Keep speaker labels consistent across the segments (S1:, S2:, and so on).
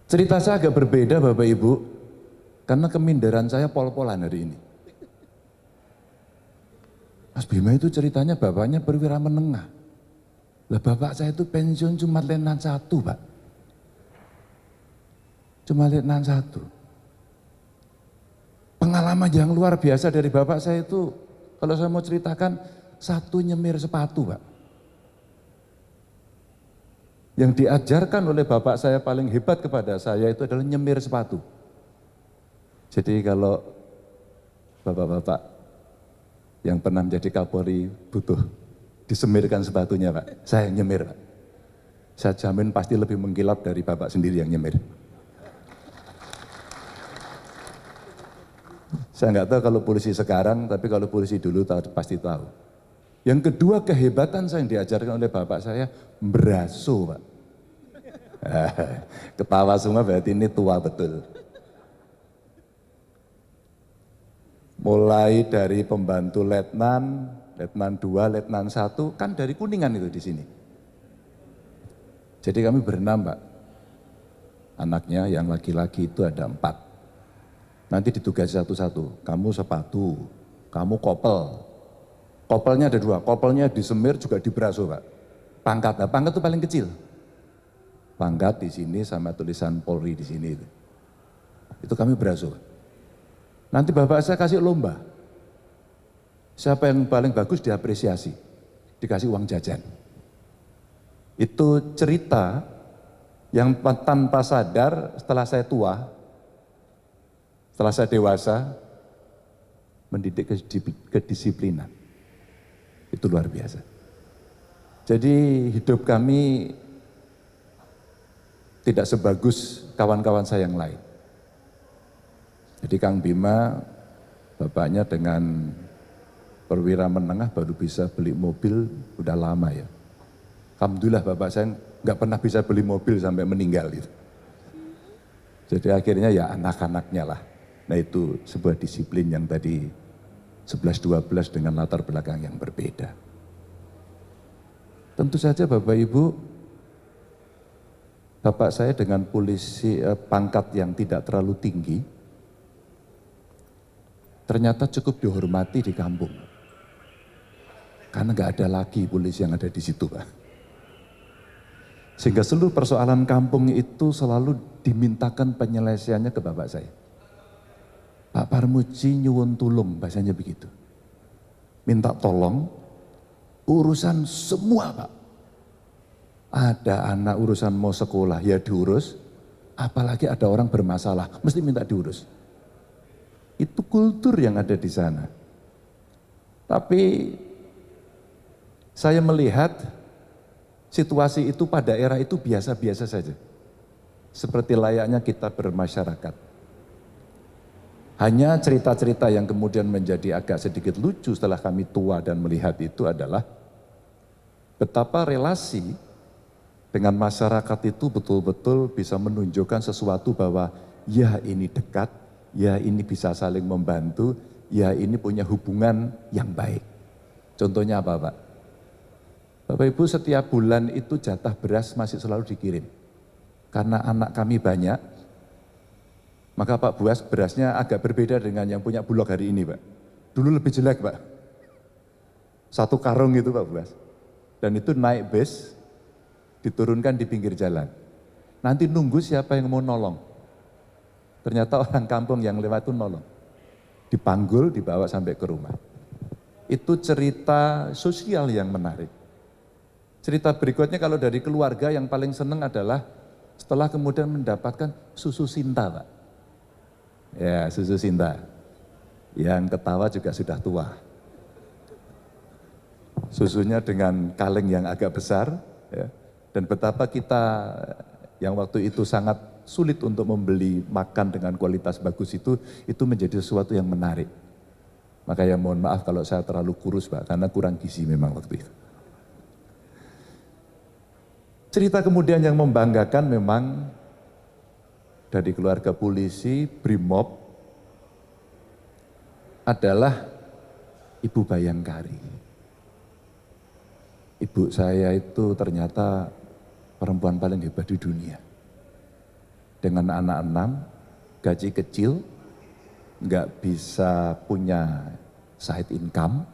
S1: Cerita saya agak berbeda Bapak Ibu, karena keminderan saya pol-polan hari ini. Mas Bima itu ceritanya bapaknya perwira menengah. Lah bapak saya itu pensiun cuma letnan 1 Pak. Cuma letnan 1. Pengalaman yang luar biasa dari bapak saya itu, kalau saya mau ceritakan, 1 nyemir sepatu Pak. Yang diajarkan oleh bapak saya paling hebat kepada saya itu adalah nyemir sepatu. Jadi kalau bapak-bapak yang pernah menjadi Kapolri butuh disemirkan sepatunya Pak, saya yang nyemir Pak. Saya jamin pasti lebih mengkilap dari bapak sendiri yang nyemir. Saya nggak tahu kalau polisi sekarang, tapi kalau polisi dulu pasti tahu. Yang kedua, kehebatan saya yang diajarkan oleh bapak saya, beraso Pak. Ketawa semua berarti ini tua betul. Mulai dari pembantu letnan, letnan 2, letnan 1, kan dari Kuningan itu di sini. Jadi kami berenam Pak. Anaknya yang laki-laki itu ada 4. Nanti ditugasi satu-satu, kamu sepatu, kamu kopel. Kopelnya ada 2, kopelnya disemir juga diberaso Pak. Pangkat, nah, pangkat itu paling kecil. Pangkat di sini sama tulisan Polri di sini itu. Itu kami beraso. Nanti bapak saya kasih lomba. Siapa yang paling bagus diapresiasi, dikasih uang jajan. Itu cerita yang tanpa sadar setelah saya tua, setelah saya dewasa, mendidik kedisiplinan. Itu luar biasa. Jadi hidup kami tidak sebagus kawan-kawan saya yang lain. Jadi Kang Bima, bapaknya dengan perwira menengah baru bisa beli mobil udah lama ya. Alhamdulillah bapak saya nggak pernah bisa beli mobil sampai meninggal gitu. Jadi akhirnya ya anak-anaknya lah. Nah itu sebuah disiplin yang tadi 11-12 dengan latar belakang yang berbeda. Tentu saja Bapak Ibu, bapak saya dengan polisi pangkat yang tidak terlalu tinggi, ternyata cukup dihormati di kampung. Karena nggak ada lagi polisi yang ada di situ Pak. Sehingga seluruh persoalan kampung itu selalu dimintakan penyelesaiannya ke bapak saya. Pak Parmuji nyuwun tulung, bahasanya begitu. Minta tolong urusan semua Pak. Ada anak urusan mau sekolah ya diurus, apalagi ada orang bermasalah mesti minta diurus. Itu kultur yang ada di sana. Tapi saya melihat situasi itu pada era itu biasa-biasa saja. Seperti layaknya kita bermasyarakat. Hanya cerita-cerita yang kemudian menjadi agak sedikit lucu setelah kami tua dan melihat itu adalah betapa relasi dengan masyarakat itu betul-betul bisa menunjukkan sesuatu bahwa ya ini dekat, ya ini bisa saling membantu, ya ini punya hubungan yang baik. Contohnya apa Pak? Bapak Ibu setiap bulan itu jatah beras masih selalu dikirim. Karena anak kami banyak, maka Pak Buas berasnya agak berbeda dengan yang punya Bulog hari ini Pak. Dulu lebih jelek Pak. 1 karung itu Pak Buas. Dan itu naik bus, diturunkan di pinggir jalan. Nanti nunggu siapa yang mau nolong. Ternyata orang kampung yang lewat itu nolong. Dipanggul, dibawa sampai ke rumah. Itu cerita sosial yang menarik. Cerita berikutnya kalau dari keluarga yang paling senang adalah setelah kemudian mendapatkan susu Sinta Pak. Ya, susu Sinta. Yang ketawa juga sudah tua. Susunya dengan kaleng yang agak besar, ya. Dan betapa kita yang waktu itu sangat sulit untuk membeli makan dengan kualitas bagus itu menjadi sesuatu yang menarik. Makanya mohon maaf kalau saya terlalu kurus Pak, karena kurang gizi memang waktu itu. Cerita kemudian yang membanggakan memang dari keluarga polisi, Brimob, adalah Ibu Bayangkari. Ibu saya itu ternyata perempuan paling hebat di dunia. dengan anak 6, gaji kecil, nggak bisa punya side income.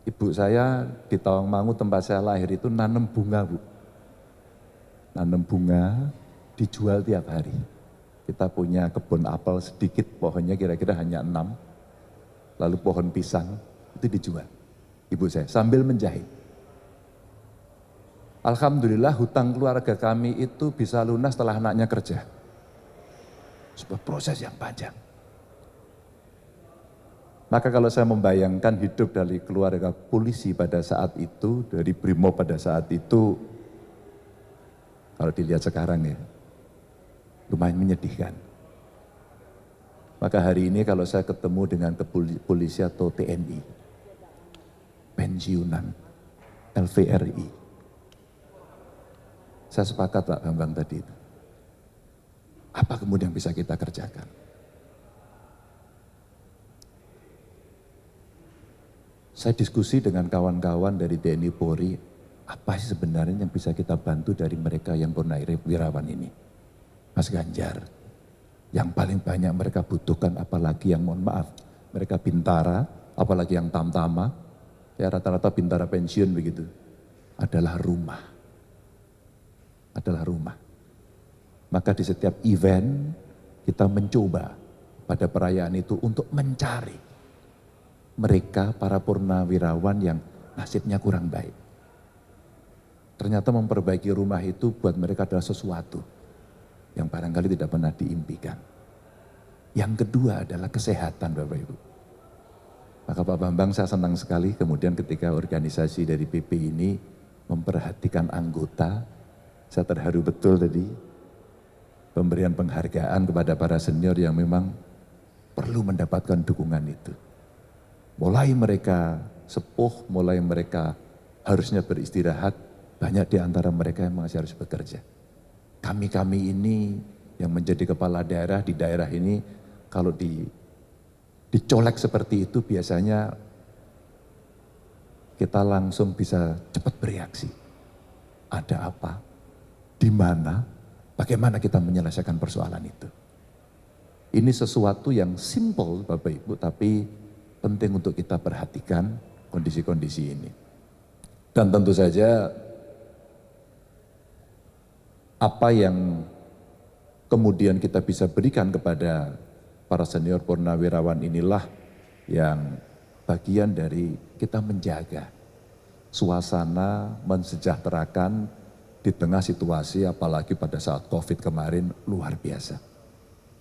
S1: Ibu saya di Tawangmangu tempat saya lahir itu nanam bunga, Bu. Nanam bunga, dijual tiap hari. Kita punya kebun apel sedikit, pohonnya kira-kira hanya 6. Lalu pohon pisang, itu dijual. Ibu saya sambil menjahit. Alhamdulillah hutang keluarga kami itu bisa lunas setelah anaknya kerja. Sebuah proses yang panjang. Maka kalau saya membayangkan hidup dari keluarga polisi pada saat itu, dari Brimob pada saat itu, kalau dilihat sekarang ya, lumayan menyedihkan. Maka hari ini kalau saya ketemu dengan polisi atau TNI, pensiunan, LVRI, saya sepakat Pak Bambang tadi itu. Apa kemudian bisa kita kerjakan? Saya diskusi dengan kawan-kawan dari TNI Polri, apa sih sebenarnya yang bisa kita bantu dari mereka yang purnawirawan ini? Mas Ganjar, yang paling banyak mereka butuhkan, apalagi yang mohon maaf, mereka bintara, apalagi yang tamtama, ya rata-rata bintara pensiun begitu, adalah rumah. Adalah rumah. Maka di setiap event kita mencoba pada perayaan itu untuk mencari mereka para purnawirawan yang nasibnya kurang baik. Ternyata memperbaiki rumah itu buat mereka adalah sesuatu yang barangkali tidak pernah diimpikan. Yang kedua adalah kesehatan Bapak Ibu. Maka Pak Bambang saya senang sekali kemudian ketika organisasi dari PP ini memperhatikan anggota, saya terharu betul tadi pemberian penghargaan kepada para senior yang memang perlu mendapatkan dukungan itu. Mulai mereka sepuh, mulai mereka harusnya beristirahat, banyak di antara mereka yang masih harus bekerja. Kami-kami ini yang menjadi kepala daerah di daerah ini, kalau dicolek seperti itu biasanya kita langsung bisa cepat bereaksi. Ada apa? Di mana? Bagaimana kita menyelesaikan persoalan itu? Ini sesuatu yang simple Bapak Ibu, tapi penting untuk kita perhatikan kondisi-kondisi ini. Dan tentu saja apa yang kemudian kita bisa berikan kepada para senior purnawirawan inilah yang bagian dari kita menjaga suasana mensejahterakan di tengah situasi apalagi pada saat COVID kemarin luar biasa.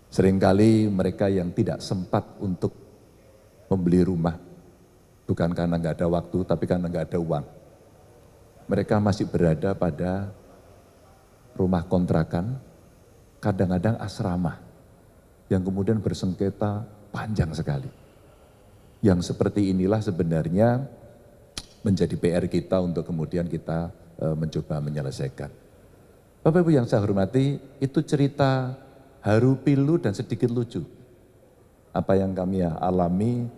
S1: Seringkali mereka yang tidak sempat untuk membeli rumah, bukan karena nggak ada waktu, tapi karena nggak ada uang. Mereka masih berada pada rumah kontrakan, kadang-kadang asrama, yang kemudian bersengketa panjang sekali. Yang seperti inilah sebenarnya menjadi PR kita untuk kemudian kita mencoba menyelesaikan. Bapak Ibu yang saya hormati, itu cerita haru pilu dan sedikit lucu. Apa yang kami alami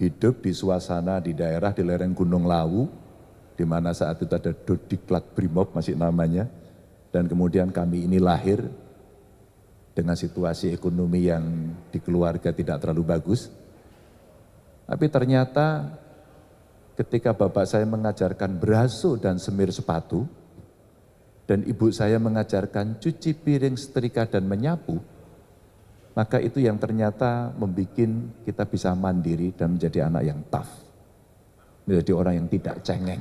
S1: hidup di suasana di daerah di lereng Gunung Lawu, di mana saat itu ada Dodiklat Brimob masih namanya, dan kemudian kami ini lahir dengan situasi ekonomi yang di keluarga tidak terlalu bagus. Tapi ternyata ketika bapak saya mengajarkan beraso dan semir sepatu, dan ibu saya mengajarkan cuci piring, setrika, dan menyapu, maka itu yang ternyata membuat kita bisa mandiri dan menjadi anak yang tough. Menjadi orang yang tidak cengeng.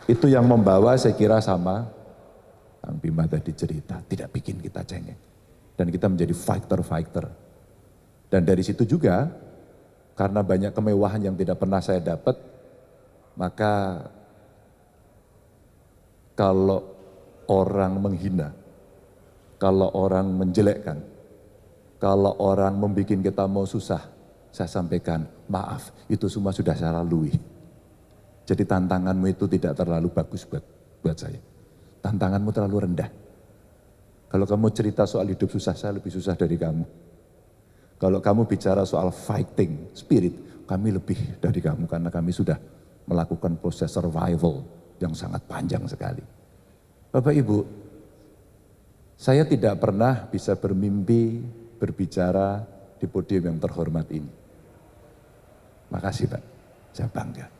S1: Itu yang membawa saya kira sama Kang Bima tadi cerita, tidak bikin kita cengeng. Dan kita menjadi fighter-fighter. Dan dari situ juga, karena banyak kemewahan yang tidak pernah saya dapat, maka kalau orang menghina, kalau orang menjelekkan, kalau orang membuat kita mau susah, saya sampaikan, maaf, itu semua sudah saya lalui. Jadi tantanganmu itu tidak terlalu bagus buat saya. Tantanganmu terlalu rendah. Kalau kamu cerita soal hidup susah, saya lebih susah dari kamu. Kalau kamu bicara soal fighting spirit, kami lebih dari kamu karena kami sudah melakukan proses survival yang sangat panjang sekali. Bapak Ibu, Saya tidak pernah bisa bermimpi berbicara di podium yang terhormat ini. Makasih Pak, saya bangga.